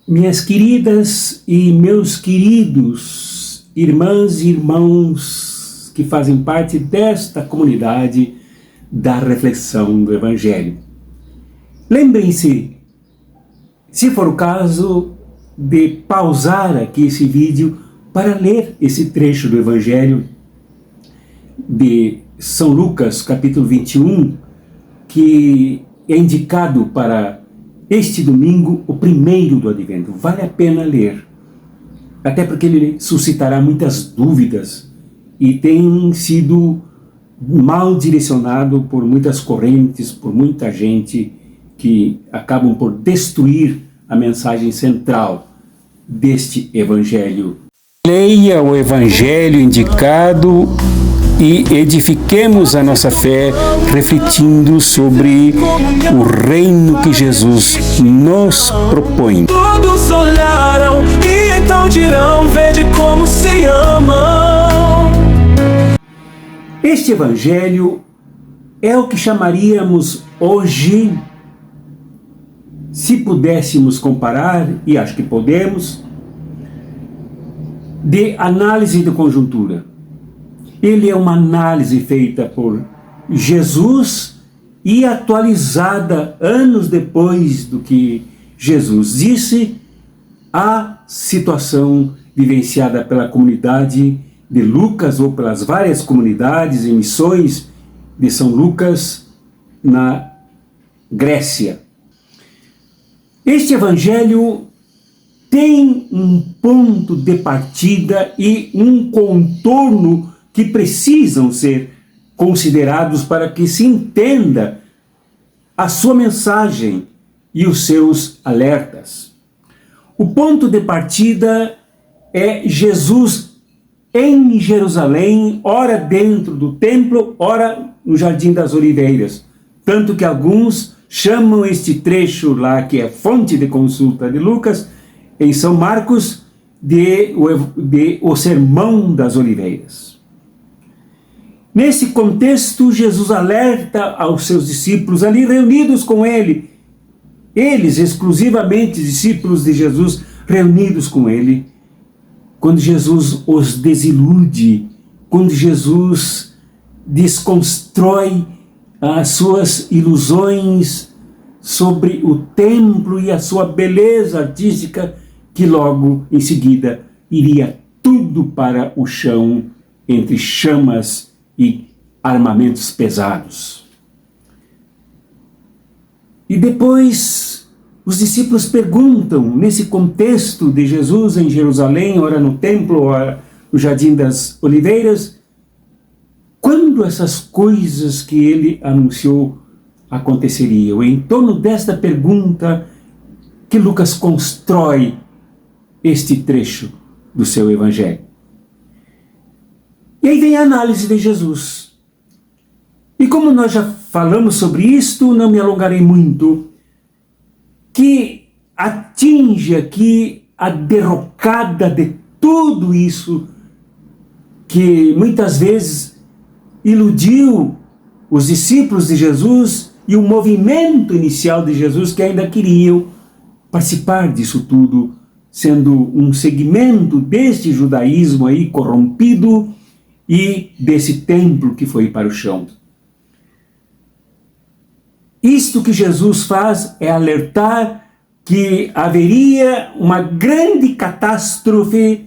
Minhas queridas e meus queridos irmãs e irmãos que fazem parte desta comunidade da reflexão do Evangelho. Lembrem-se, se for o caso, de pausar aqui esse vídeo para ler esse trecho do Evangelho de São Lucas, capítulo 21, que é indicado para este domingo, o primeiro do Advento. Vale a pena ler, até porque ele suscitará muitas dúvidas e tem sido mal direcionado por muitas correntes, por muita gente que acabam por destruir a mensagem central deste Evangelho. Leia o Evangelho indicado e edifiquemos a nossa fé refletindo sobre o reino que Jesus nos propõe. Todos olharam e então dirão: vede como se amam. Este Evangelho é o que chamaríamos hoje, se pudéssemos comparar, e acho que podemos, de análise de conjuntura. Ele é uma análise feita por Jesus e atualizada anos depois do que Jesus disse, a situação vivenciada pela comunidade de Lucas ou pelas várias comunidades e missões de São Lucas na Grécia. Este Evangelho tem um ponto de partida e um contorno que precisam ser considerados para que se entenda a sua mensagem e os seus alertas. O ponto de partida é Jesus em Jerusalém, ora dentro do templo, ora no Jardim das Oliveiras. Tanto que alguns chamam este trecho lá, que é fonte de consulta de Lucas, em São Marcos, de o Sermão das Oliveiras. Nesse contexto, Jesus alerta aos seus discípulos ali reunidos com ele, eles exclusivamente discípulos de Jesus reunidos com ele, quando Jesus os desilude, quando Jesus desconstrói as suas ilusões sobre o templo e a sua beleza artística, que logo em seguida iria tudo para o chão entre chamas e armamentos pesados. E depois os discípulos perguntam, nesse contexto de Jesus em Jerusalém, ora no templo, ora no Jardim das Oliveiras, quando essas coisas que ele anunciou aconteceriam. Em torno desta pergunta que Lucas constrói este trecho do seu Evangelho. E aí vem a análise de Jesus. E como nós já falamos sobre isto, não me alongarei muito, que atinge aqui a derrocada de tudo isso que muitas vezes iludiu os discípulos de Jesus e o movimento inicial de Jesus, que ainda queriam participar disso tudo, sendo um segmento deste judaísmo aí corrompido e desse templo que foi para o chão. Isto que Jesus faz é alertar que haveria uma grande catástrofe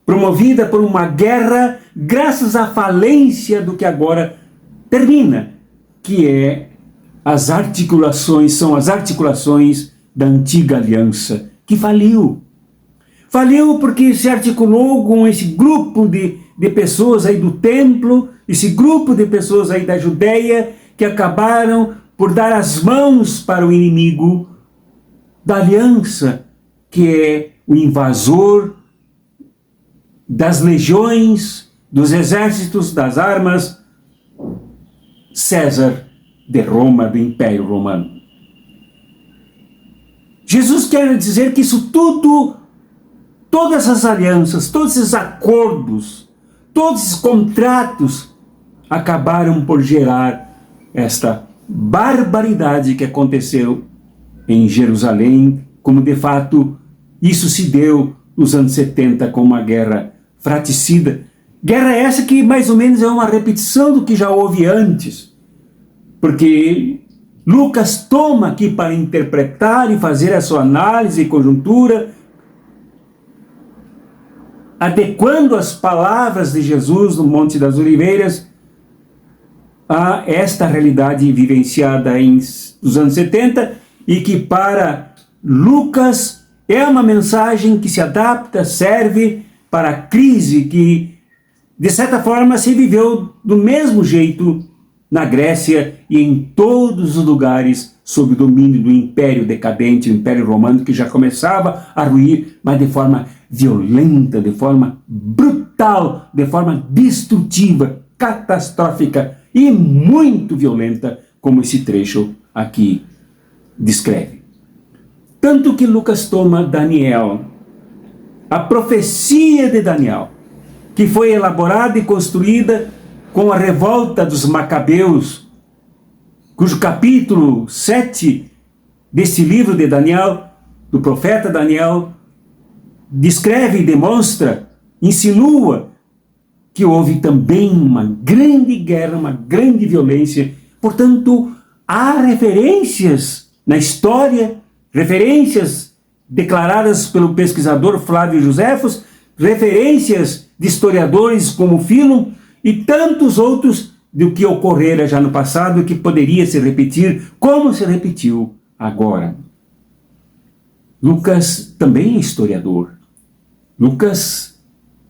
promovida por uma guerra graças à falência do que agora termina, que é são as articulações da antiga aliança, que faliu. Faliu porque se articulou com esse grupo de pessoas aí do templo, esse grupo de pessoas aí da Judéia, que acabaram por dar as mãos para o inimigo da aliança, que é o invasor das legiões, dos exércitos, das armas, César de Roma, do Império Romano. Jesus quer dizer que isso tudo, todas as alianças, todos esses acordos, todos esses contratos acabaram por gerar esta barbaridade que aconteceu em Jerusalém, como de fato Isso se deu nos anos 70 com uma guerra fratricida. Guerra essa que mais ou menos é uma repetição do que já houve antes. Porque Lucas toma aqui para interpretar e fazer a sua análise e conjuntura, adequando as palavras de Jesus no Monte das Oliveiras a esta realidade vivenciada nos anos 70 e que para Lucas é uma mensagem que se adapta, serve para a crise que, de certa forma, se viveu do mesmo jeito na Grécia e em todos os lugares sob o domínio do Império decadente, o Império Romano, que já começava a ruir, mas de forma violenta, de forma brutal, de forma destrutiva, catastrófica e muito violenta, como esse trecho aqui descreve. Tanto que Lucas toma Daniel, a profecia de Daniel, que foi elaborada e construída com a revolta dos Macabeus, cujo capítulo 7 desse livro de Daniel, do profeta Daniel, descreve e demonstra, insinua que houve também uma grande guerra, uma grande violência. Portanto, há referências na história, referências declaradas pelo pesquisador Flávio Joséfos, referências de historiadores como Filo e tantos outros do que ocorrera já no passado e que poderia se repetir, como se repetiu agora. Lucas também é historiador. Lucas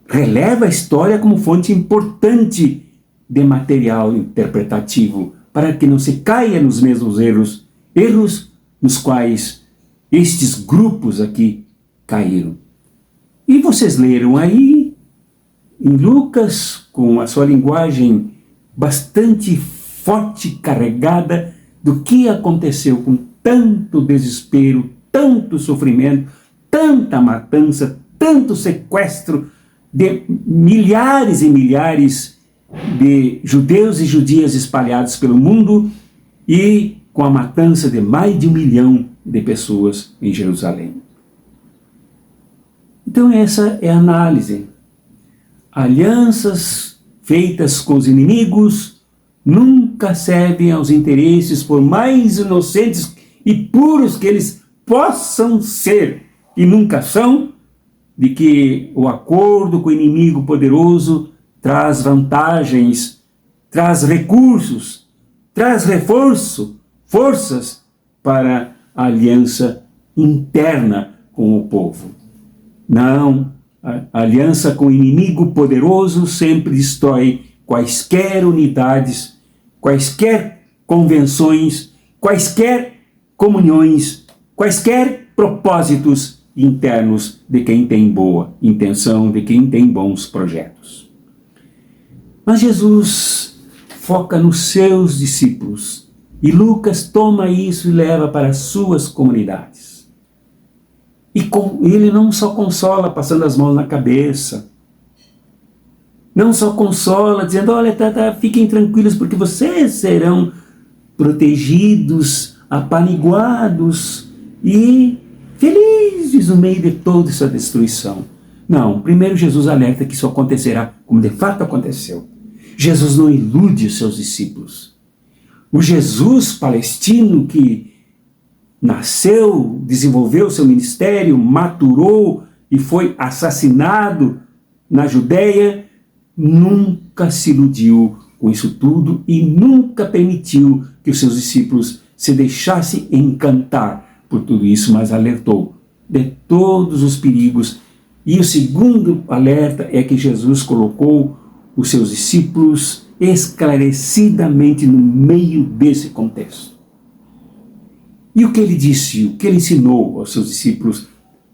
releva a história como fonte importante de material interpretativo, para que não se caia nos mesmos erros nos quais estes grupos aqui caíram. E vocês leram aí, em Lucas, com a sua linguagem bastante forte, carregada, do que aconteceu com tanto desespero, tanto sofrimento, tanta matança, tanto sequestro de milhares e milhares de judeus e judias espalhados pelo mundo e com a matança de mais de 1 milhão de pessoas em Jerusalém. Então essa é a análise. Alianças feitas com os inimigos nunca servem aos interesses, por mais inocentes e puros que eles possam ser, e nunca são, de que o acordo com o inimigo poderoso traz vantagens, traz recursos, traz reforço, forças para a aliança interna com o povo. Não, a aliança com o inimigo poderoso sempre destrói quaisquer unidades, quaisquer convenções, quaisquer comunhões, quaisquer propósitos internos de quem tem boa intenção, de quem tem bons projetos. Mas Jesus foca nos seus discípulos e Lucas toma isso e leva para as suas comunidades. E ele não só consola passando as mãos na cabeça, não só consola dizendo, olha, fiquem tranquilos porque vocês serão protegidos, apaniguados e felizes no meio de toda essa destruição. Não, primeiro Jesus alerta que isso acontecerá como de fato aconteceu. Jesus não ilude os seus discípulos. O Jesus palestino que nasceu, desenvolveu seu ministério, maturou e foi assassinado na Judéia, nunca se iludiu com isso tudo e nunca permitiu que os seus discípulos se deixassem encantar por tudo isso, mas alertou de todos os perigos. E o segundo alerta é que Jesus colocou os seus discípulos esclarecidamente no meio desse contexto. E o que ele disse, o que ele ensinou aos seus discípulos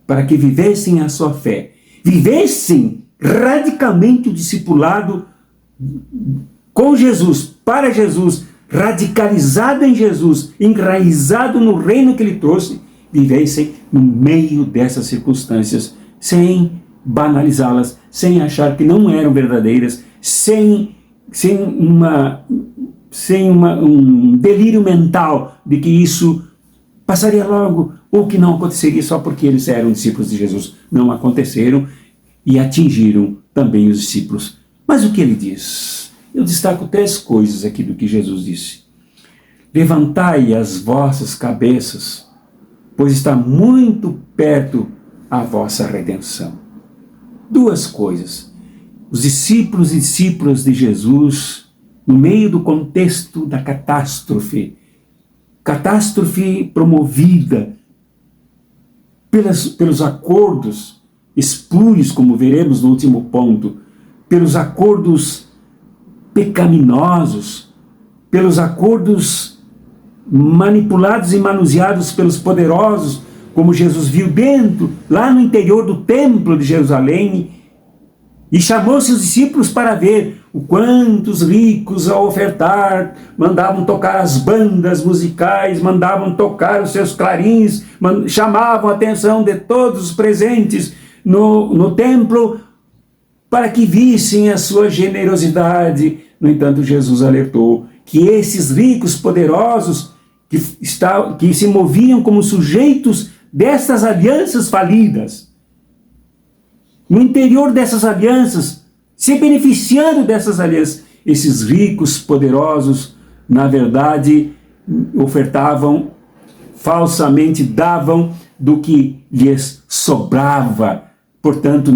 para que vivessem a sua fé, vivessem radicalmente o discipulado com Jesus, para Jesus, radicalizado em Jesus, enraizado no reino que ele trouxe, vivessem no meio dessas circunstâncias, sem banalizá-las, sem achar que não eram verdadeiras, sem um delírio mental de que isso passaria logo, ou que não aconteceria só porque eles eram discípulos de Jesus. Não aconteceram e atingiram também os discípulos. Mas o que ele diz? Eu destaco 3 coisas aqui do que Jesus disse. Levantai as vossas cabeças, pois está muito perto a vossa redenção. 2 coisas. Os discípulos e discípulas de Jesus, no meio do contexto da catástrofe promovida pelos acordos espúrios, como veremos no último ponto, pelos acordos pecaminosos, pelos acordos manipulados e manuseados pelos poderosos, como Jesus viu lá no interior do templo de Jerusalém, e chamou seus discípulos para ver o quanto os ricos, ao ofertar, mandavam tocar as bandas musicais, mandavam tocar os seus clarins, chamavam a atenção de todos os presentes no templo, para que vissem a sua generosidade. No entanto, Jesus alertou que esses ricos poderosos, que se moviam como sujeitos dessas alianças falidas, no interior dessas alianças, se beneficiando dessas alianças, esses ricos poderosos, na verdade, ofertavam, falsamente davam do que lhes sobrava. Portanto,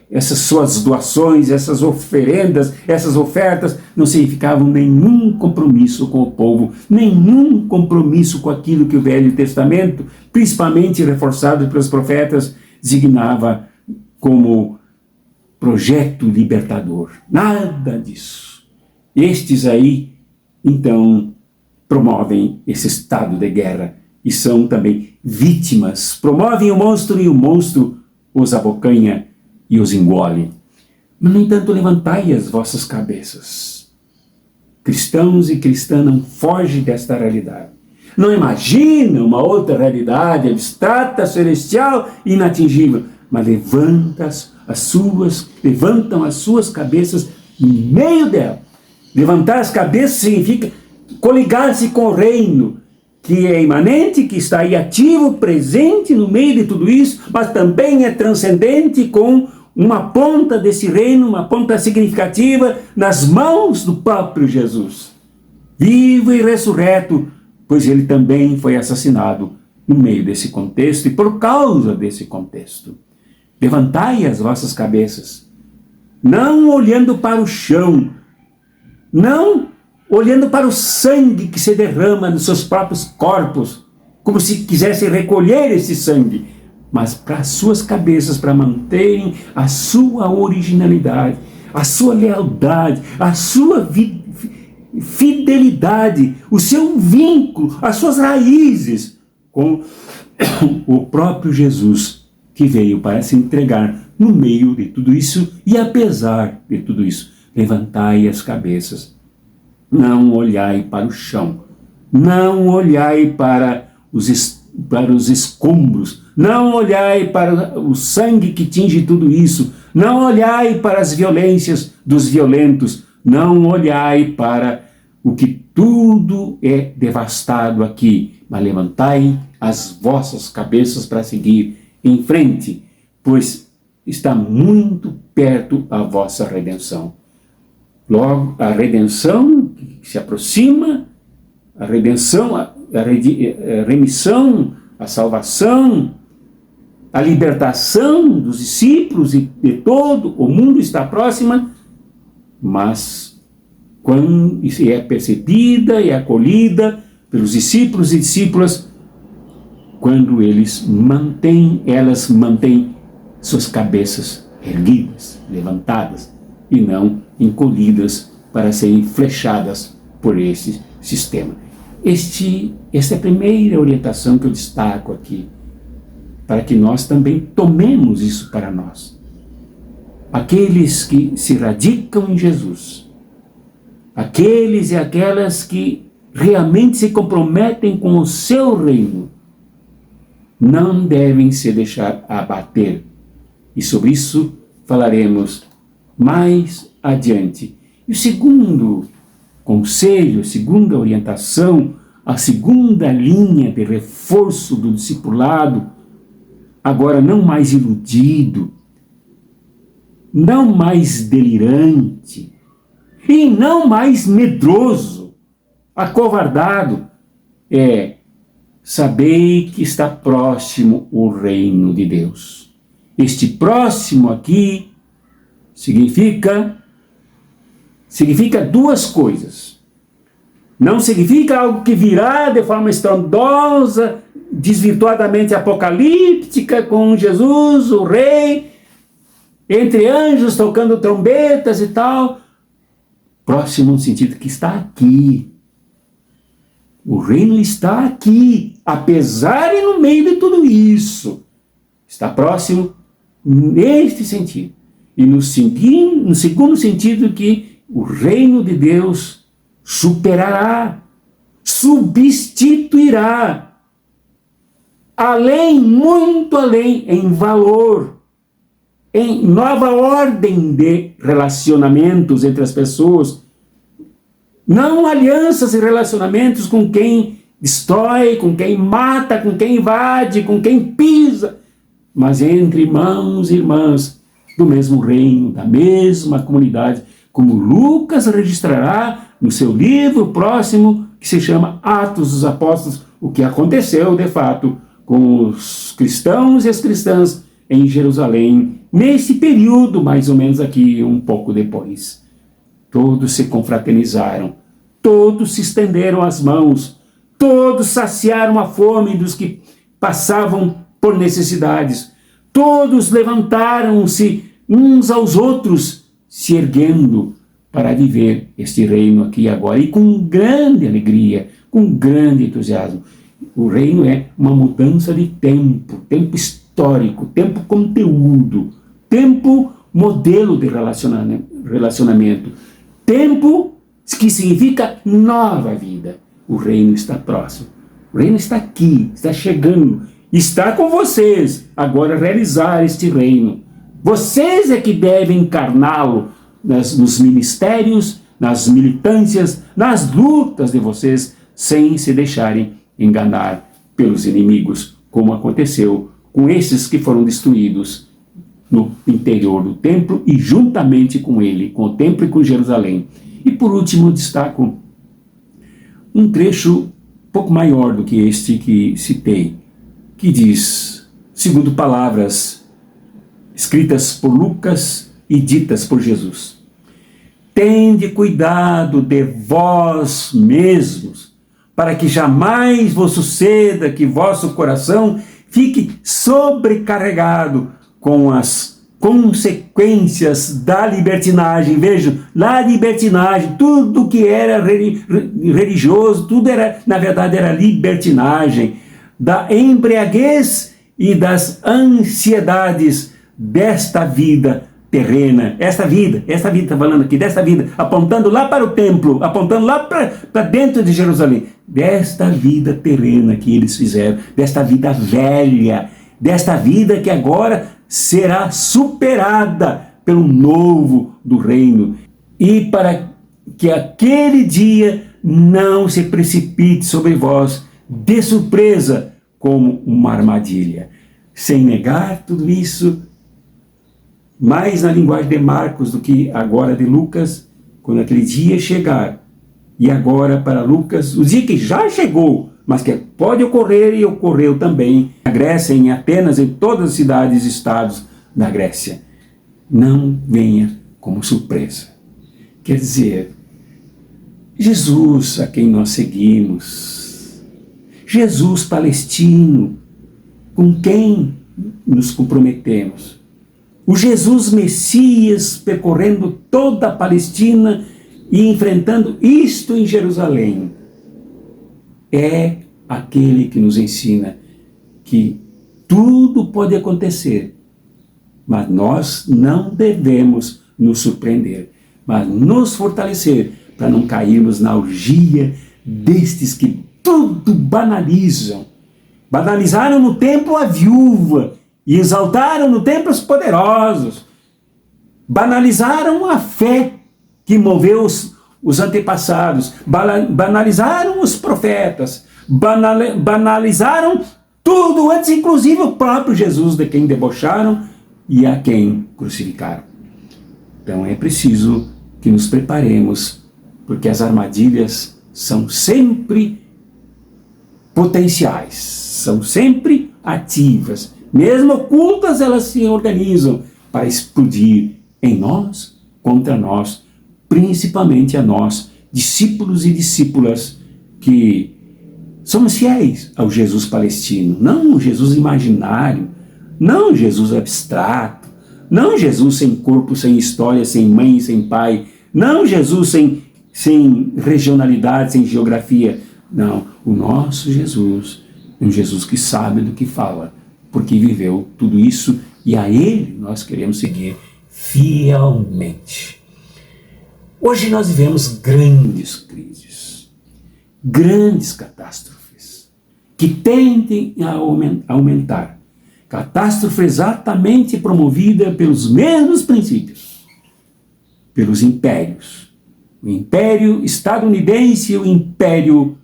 essas suas doações, essas oferendas, essas ofertas não significavam nenhum compromisso com o povo, nenhum compromisso com aquilo que o Velho Testamento, principalmente reforçado pelos profetas, designava como projeto libertador. Nada disso. Estes aí, então, promovem esse estado de guerra e são também vítimas. Promovem o monstro e o monstro os abocanha e os engole. Mas, no entanto, levantai as vossas cabeças. Cristãos e cristãs, não fogem desta realidade. Não imaginam uma outra realidade abstrata, celestial, inatingível, mas levantam as suas cabeças no meio dela. Levantar as cabeças significa coligar-se com o reino, que é imanente, que está aí ativo, presente no meio de tudo isso, mas também é transcendente, com uma ponta desse reino, uma ponta significativa, nas mãos do próprio Jesus, vivo e ressurreto, pois ele também foi assassinado no meio desse contexto e por causa desse contexto. Levantai as vossas cabeças, não olhando para o chão, não olhando para o sangue que se derrama nos seus próprios corpos, como se quisesse recolher esse sangue, mas para as suas cabeças, para manterem a sua originalidade, a sua lealdade, a sua fidelidade, o seu vínculo, as suas raízes com o próprio Jesus, que veio para se entregar no meio de tudo isso e apesar de tudo isso. Levantai as cabeças. Não olhai para o chão, não olhai para os escombros, não olhai para o sangue que tinge tudo isso, não olhai para as violências dos violentos, não olhai para o que tudo é devastado aqui, mas levantai as vossas cabeças para seguir em frente, pois está muito perto a vossa redenção. Logo, a redenção que se aproxima, a redenção, a remissão, a salvação, a libertação dos discípulos e de todo o mundo está próxima, mas quando é percebida e acolhida pelos discípulos e discípulas, quando elas mantêm suas cabeças erguidas, levantadas, e não encolhidas para serem flechadas por esse sistema. Esta é a primeira orientação que eu destaco aqui, para que nós também tomemos isso para nós. Aqueles que se radicam em Jesus, aqueles e aquelas que realmente se comprometem com o seu reino, não devem se deixar abater. E sobre isso falaremos mais adiante. E o segundo conselho, a segunda orientação a segunda linha de reforço do discipulado, agora não mais iludido, não mais delirante e não mais medroso, acovardado, é: sabei que está próximo o reino de Deus. Este próximo aqui significa duas coisas. Não significa algo que virá de forma estrondosa, desvirtuadamente apocalíptica, com Jesus, o rei, entre anjos tocando trombetas e tal. Próximo no sentido que está aqui. O reino está aqui, apesar e no meio de tudo isso. Está próximo neste sentido. E no segundo sentido, que o reino de Deus superará, substituirá, além, muito além, em valor, em nova ordem de relacionamentos entre as pessoas. Não alianças e relacionamentos com quem destrói, com quem mata, com quem invade, com quem pisa, mas entre irmãos e irmãs do mesmo reino, da mesma comunidade, como Lucas registrará no seu livro próximo, que se chama Atos dos Apóstolos, o que aconteceu, de fato, com os cristãos e as cristãs em Jerusalém, nesse período, mais ou menos aqui, um pouco depois. Todos se confraternizaram, todos se estenderam as mãos, todos saciaram a fome dos que passavam por necessidades, todos levantaram-se uns aos outros, se erguendo para viver este reino aqui e agora, e com grande alegria, com grande entusiasmo. O reino é uma mudança de tempo, tempo histórico, tempo conteúdo, tempo modelo de relacionamento, tempo que significa nova vida. O reino está próximo, o reino está aqui, está chegando, está com vocês agora realizar este reino. Vocês é que devem encarná-lo nos ministérios, nas militâncias, nas lutas de vocês, sem se deixarem enganar pelos inimigos, como aconteceu com esses que foram destruídos no interior do templo e juntamente com ele, com o templo e com Jerusalém. E por último, destaco um trecho pouco maior do que este que citei, que diz, segundo palavras escritas por Lucas e ditas por Jesus: tende cuidado de vós mesmos, para que jamais vos suceda que vosso coração fique sobrecarregado com as consequências da libertinagem. Vejam, lá libertinagem, tudo que era religioso, tudo era, na verdade, era libertinagem, da embriaguez e das ansiedades desta vida terrena, esta vida está falando aqui, desta vida, apontando lá para o templo, apontando lá para dentro de Jerusalém, desta vida terrena que eles fizeram, desta vida velha, desta vida que agora será superada pelo novo do reino, e para que aquele dia não se precipite sobre vós de surpresa como uma armadilha. Sem negar tudo isso, mais na linguagem de Marcos do que agora de Lucas, quando aquele dia chegar, e agora para Lucas, o dia que já chegou, mas que pode ocorrer e ocorreu também na Grécia, em Atenas, em todas as cidades e estados da Grécia, não venha como surpresa. Quer dizer, Jesus a quem nós seguimos, Jesus palestino, com quem nos comprometemos, o Jesus Messias percorrendo toda a Palestina e enfrentando isto em Jerusalém, é aquele que nos ensina que tudo pode acontecer, mas nós não devemos nos surpreender, mas nos fortalecer para não cairmos na orgia destes que tudo banalizam. Banalizaram no templo a viúva e exaltaram no templo os poderosos. Banalizaram a fé que moveu os antepassados, banalizaram os profetas, banalizaram tudo antes, inclusive o próprio Jesus, de quem debocharam e a quem crucificaram. Então é preciso que nos preparemos, porque as armadilhas são sempre potenciais, são sempre ativas. Mesmo ocultas, elas se organizam para explodir em nós, contra nós, principalmente a nós, discípulos e discípulas que somos fiéis ao Jesus palestino, não o Jesus imaginário, não o Jesus abstrato, não Jesus sem corpo, sem história, sem mãe, sem pai, não Jesus sem regionalidade, sem geografia. Não, o nosso Jesus é um Jesus que sabe do que fala, porque viveu tudo isso e a Ele nós queremos seguir fielmente. Hoje nós vivemos grandes crises, grandes catástrofes, que tendem a aumentar. Catástrofe exatamente promovida pelos mesmos princípios, pelos impérios. O império estadunidense e o império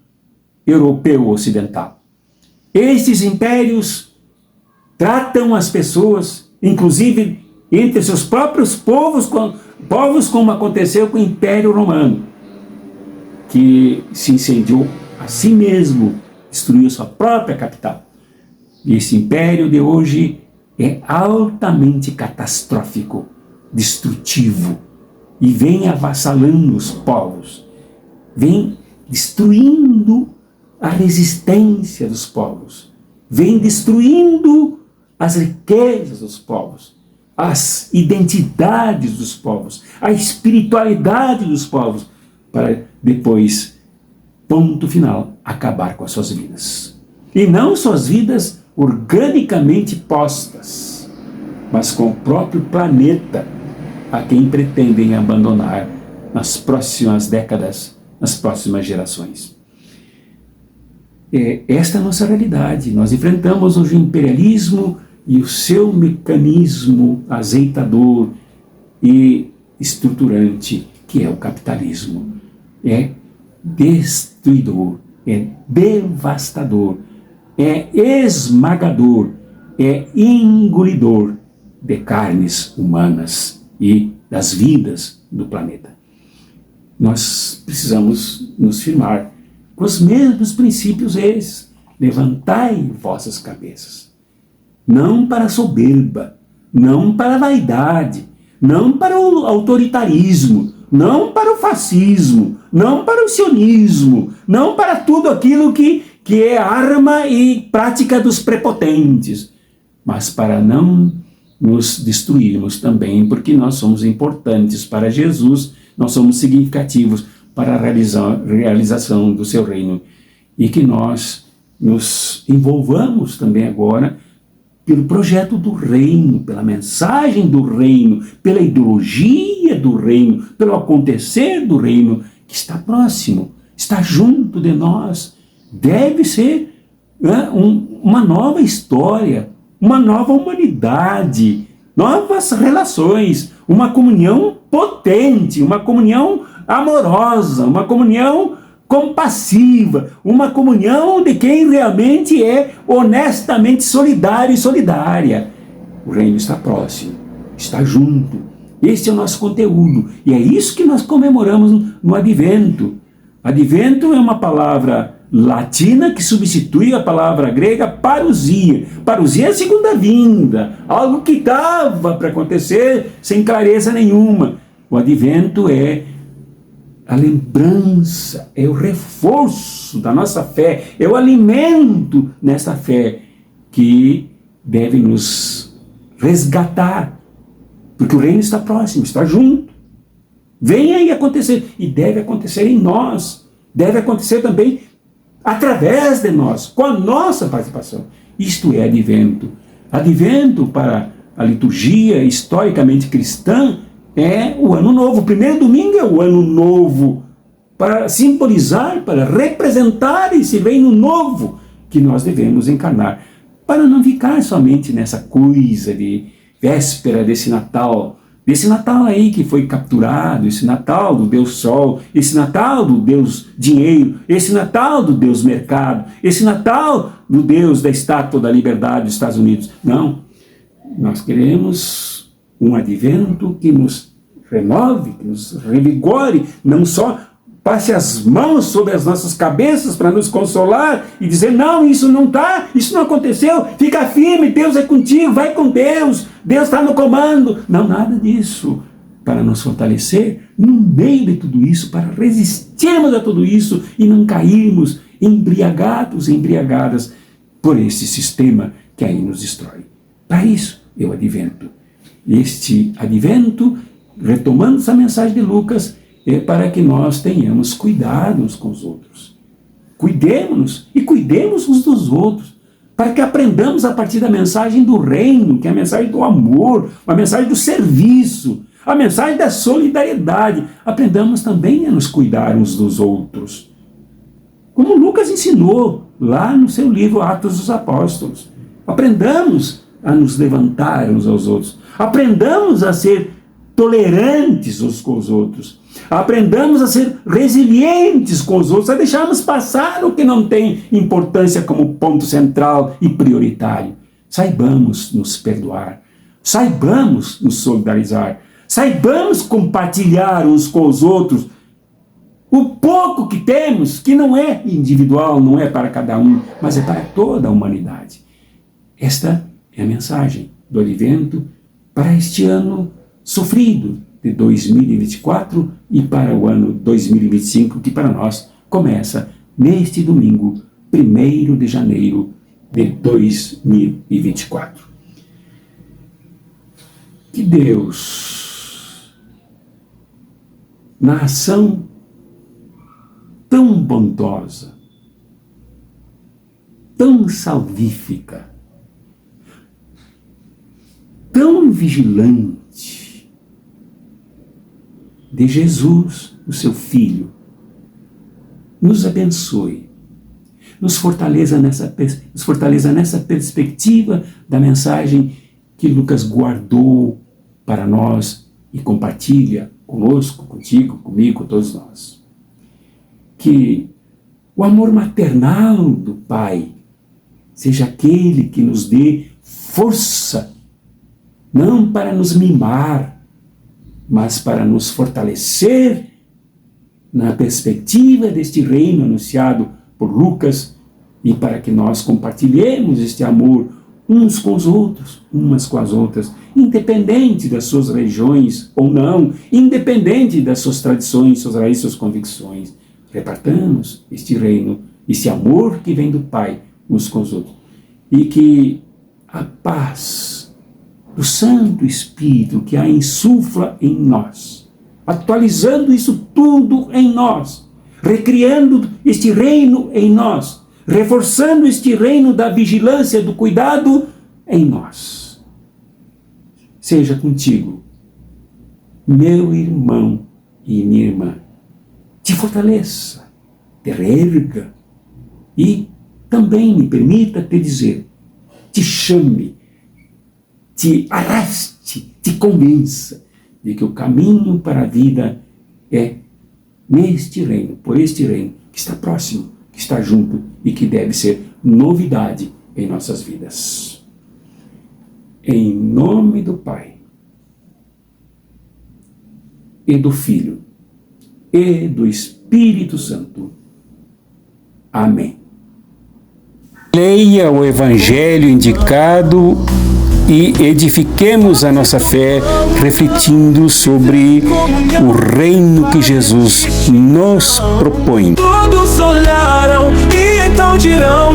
europeu ocidental. Estes impérios tratam as pessoas, inclusive entre seus próprios povos, como aconteceu com o Império Romano, que se incendiou a si mesmo, destruiu sua própria capital. E esse império de hoje é altamente catastrófico, destrutivo, e vem avassalando os povos, vem destruindo a resistência dos povos, vem destruindo as riquezas dos povos, as identidades dos povos, a espiritualidade dos povos, para depois, ponto final, acabar com as suas vidas. E não suas vidas organicamente postas, mas com o próprio planeta, a quem pretendem abandonar nas próximas décadas, nas próximas gerações. Esta é a nossa realidade. Nós enfrentamos hoje o imperialismo e o seu mecanismo azeitador e estruturante, que é o capitalismo. É destruidor, é devastador, é esmagador, é engolidor de carnes humanas e das vidas do planeta. Nós precisamos nos firmar com os mesmos princípios esses. Levantai vossas cabeças, não para a soberba, não para a vaidade, não para o autoritarismo, não para o fascismo, não para o sionismo, não para tudo aquilo que é arma e prática dos prepotentes, mas para não nos destruirmos também, porque nós somos importantes para Jesus, nós somos significativos para a realização do seu reino, e que nós nos envolvamos também agora pelo projeto do reino, pela mensagem do reino, pela ideologia do reino, pelo acontecer do reino, que está próximo, está junto de nós. Deve ser uma nova história, uma nova humanidade, novas relações, uma comunhão potente, uma comunhão amorosa, uma comunhão compassiva, uma comunhão de quem realmente é honestamente solidário e solidária. O reino está próximo, está junto. Este é o nosso conteúdo, e é isso que nós comemoramos no Advento. Advento é uma palavra latina que substitui a palavra grega parousia. Parousia é a segunda vinda, algo que estava para acontecer sem clareza nenhuma. O Advento é a lembrança, é o reforço da nossa fé, é o alimento nessa fé que deve nos resgatar, porque o reino está próximo, está junto. Vem aí acontecer, e deve acontecer em nós, deve acontecer também através de nós, com a nossa participação. Isto é Advento. Advento, para a liturgia historicamente cristã, é o ano novo. O primeiro domingo é o ano novo, para simbolizar, para representar esse reino novo que nós devemos encarnar, para não ficar somente nessa coisa de véspera desse Natal desse Natal aí que foi capturado, esse Natal do Deus Sol, esse Natal do Deus Dinheiro, esse Natal do Deus Mercado, esse Natal do Deus da Estátua da Liberdade dos Estados Unidos. Não, nós queremos um advento que nos renove, que nos revigore, não só passe as mãos sobre as nossas cabeças para nos consolar e dizer, não, isso não está, isso não aconteceu, fica firme, Deus é contigo, vai com Deus, Deus está no comando. Não, nada disso. Para nos fortalecer no meio de tudo isso, para resistirmos a tudo isso e não cairmos embriagados, embriagadas por esse sistema que aí nos destrói. Para isso é o advento. Este advento, retomando essa mensagem de Lucas, é para que nós tenhamos cuidado uns com os outros. Cuidemos-nos e cuidemos uns dos outros, para que aprendamos a partir da mensagem do reino, que é a mensagem do amor, a mensagem do serviço, a mensagem da solidariedade. Aprendamos também a nos cuidar uns dos outros. Como Lucas ensinou lá no seu livro Atos dos Apóstolos. Aprendamos a nos levantar uns aos outros. Aprendamos a ser tolerantes uns com os outros. Aprendamos a ser resilientes com os outros, a deixarmos passar o que não tem importância como ponto central e prioritário. Saibamos nos perdoar, saibamos nos solidarizar, saibamos compartilhar uns com os outros o pouco que temos, que não é individual, não é para cada um, mas é para toda a humanidade. Esta é a mensagem do advento para este ano sofrido de 2024 e para o ano 2025, que para nós começa neste domingo, 1º de janeiro de 2024. Que Deus, na ação tão bondosa, tão salvífica, tão vigilante, de Jesus, o seu Filho, nos abençoe, nos fortaleça nessa perspectiva da mensagem que Lucas guardou para nós e compartilha conosco, contigo, comigo, com todos nós. Que o amor maternal do Pai seja aquele que nos dê força, não para nos mimar, mas para nos fortalecer na perspectiva deste reino anunciado por Lucas e para que nós compartilhemos este amor uns com os outros, umas com as outras, independente das suas religiões ou não, independente das suas tradições, suas raízes, suas convicções. Repartamos este reino, este amor que vem do Pai uns com os outros. E que a paz do Santo Espírito que a insufla em nós, atualizando isso tudo em nós, recriando este reino em nós, reforçando este reino da vigilância, do cuidado em nós. Seja contigo, meu irmão e minha irmã, te fortaleça, te reerga e também me permita te dizer, te chame, te arraste, te convença de que o caminho para a vida é neste reino, por este reino que está próximo, que está junto e que deve ser novidade em nossas vidas. Em nome do Pai e do Filho e do Espírito Santo. Amém. Leia o Evangelho indicado e edifiquemos a nossa fé refletindo sobre o reino que Jesus nos propõe. Todos olharam e então dirão: